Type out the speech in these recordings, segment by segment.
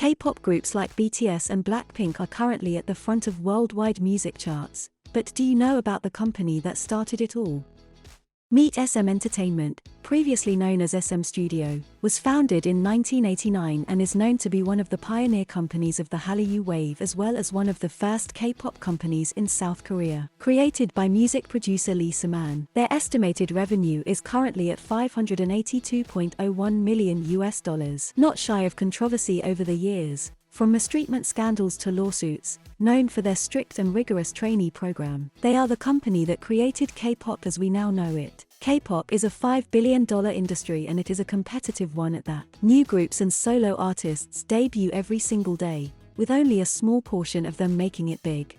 K-pop groups like BTS and Blackpink are currently at the front of worldwide music charts. But do you know about the company that started it all? Meet SM Entertainment, previously known as SM Studio, was founded in 1989 and is known to be one of the pioneer companies of the Hallyu wave as well as one of the first K-pop companies in South Korea. Created by music producer Lee Se-man, their estimated revenue is currently at $582.01 million, not shy of controversy over the years. From mistreatment scandals to lawsuits, known for their strict and rigorous trainee program, they are the company that created K-pop as we now know it. K-pop is a $5 billion industry and it is a competitive one at that. New groups and solo artists debut every single day, with only a small portion of them making it big.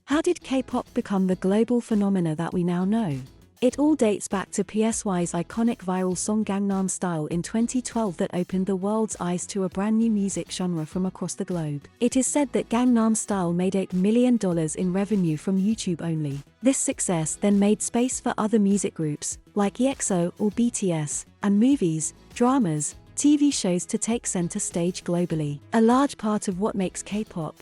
How did K-pop become the global phenomena that we now know? It all dates back to PSY's iconic viral song Gangnam Style in 2012 that opened the world's eyes to a brand new music genre from across the globe. It is said that Gangnam Style made $8 million in revenue from YouTube only. This success then made space for other music groups, like EXO or BTS, and movies, dramas, TV shows to take center stage globally. A large part of what makes K-pop,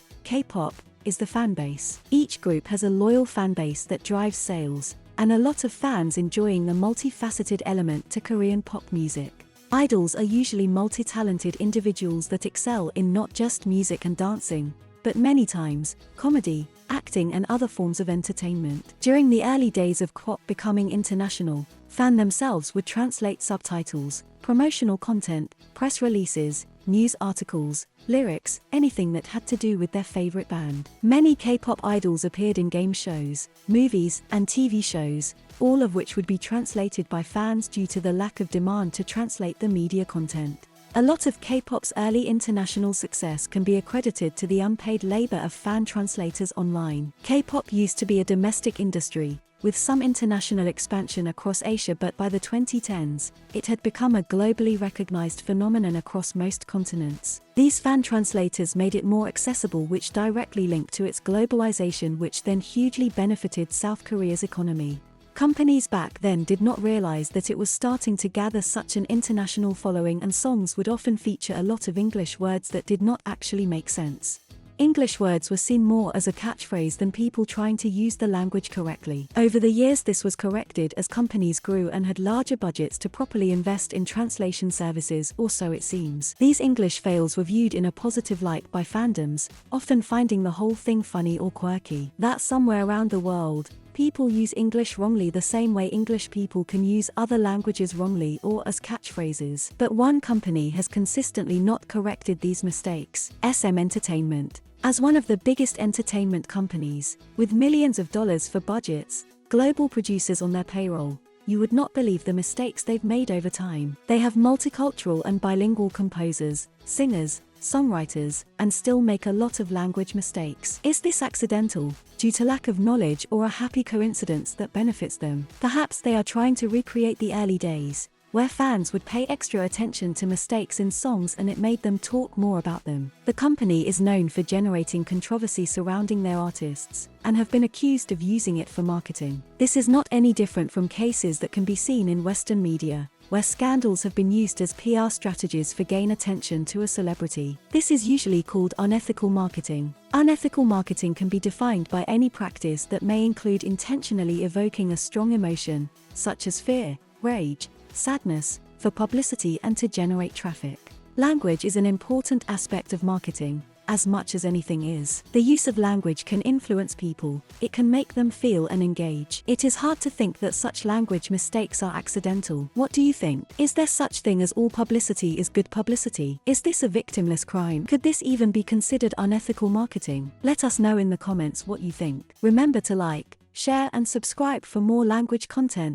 is the fanbase. Each group has a loyal fanbase that drives sales, and a lot of fans enjoying the multifaceted element to Korean pop music. Idols are usually multi-talented individuals that excel in not just music and dancing, but many times, comedy, acting and other forms of entertainment. During the early days of K-pop becoming international, fans themselves would translate subtitles, promotional content, press releases, news articles, lyrics, anything that had to do with their favorite band. Many K-pop idols appeared in game shows, movies, and TV shows, all of which would be translated by fans due to the lack of demand to translate the media content. A lot of K-pop's early international success can be accredited to the unpaid labor of fan translators online. K-pop used to be a domestic industry, with some international expansion across Asia, but by the 2010s, it had become a globally recognized phenomenon across most continents. These fan translators made it more accessible, which directly linked to its globalization, which then hugely benefited South Korea's economy. Companies back then did not realize that it was starting to gather such an international following, and songs would often feature a lot of English words that did not actually make sense. English words were seen more as a catchphrase than people trying to use the language correctly. Over the years this was corrected as companies grew and had larger budgets to properly invest in translation services, or so it seems. These English fails were viewed in a positive light by fandoms, often finding the whole thing funny or quirky. That somewhere around the world, people use English wrongly the same way English people can use other languages wrongly or as catchphrases. But one company has consistently not corrected these mistakes: SM Entertainment. As one of the biggest entertainment companies, with millions of dollars for budgets, global producers on their payroll, you would not believe the mistakes they've made over time. They have multicultural and bilingual composers, singers, songwriters, and still make a lot of language mistakes. Is this accidental, due to lack of knowledge, or a happy coincidence that benefits them? Perhaps they are trying to recreate the early days, where fans would pay extra attention to mistakes in songs and it made them talk more about them. The company is known for generating controversy surrounding their artists, and have been accused of using it for marketing. This is not any different from cases that can be seen in Western media, where scandals have been used as PR strategies for gain attention to a celebrity. This is usually called unethical marketing. Unethical marketing can be defined by any practice that may include intentionally evoking a strong emotion, such as fear, rage, sadness, for publicity and to generate traffic. Language is an important aspect of marketing, as much as anything is. The use of language can influence people, it can make them feel and engage. It is hard to think that such language mistakes are accidental. What do you think? Is there such thing as all publicity is good publicity? Is this a victimless crime? Could this even be considered unethical marketing? Let us know in the comments what you think. Remember to like, share and subscribe for more language content.